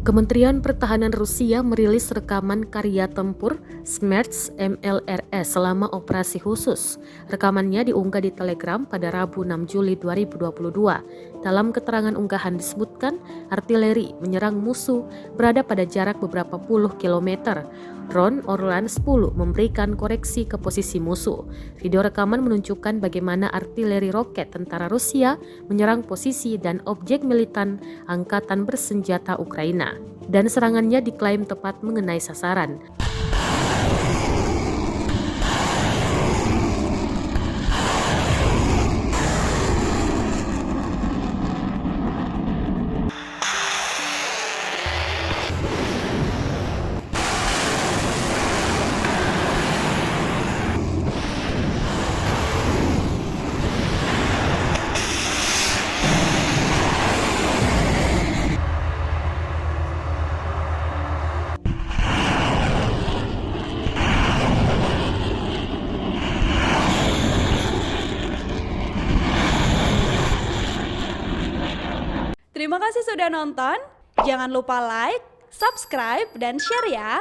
Kementerian Pertahanan Rusia merilis rekaman karya tempur Smerts MLRS selama operasi khusus. Rekamannya diunggah di Telegram pada Rabu 6 Juli 2022. Dalam keterangan unggahan disebutkan artileri menyerang musuh berada pada jarak beberapa puluh kilometer. Drone Orlan 10 memberikan koreksi ke posisi musuh. Video rekaman menunjukkan bagaimana artileri roket tentara Rusia menyerang posisi dan objek militan angkatan bersenjata Ukraina, dan serangannya diklaim tepat mengenai sasaran. Terima kasih sudah nonton. Jangan lupa like, subscribe, dan share ya.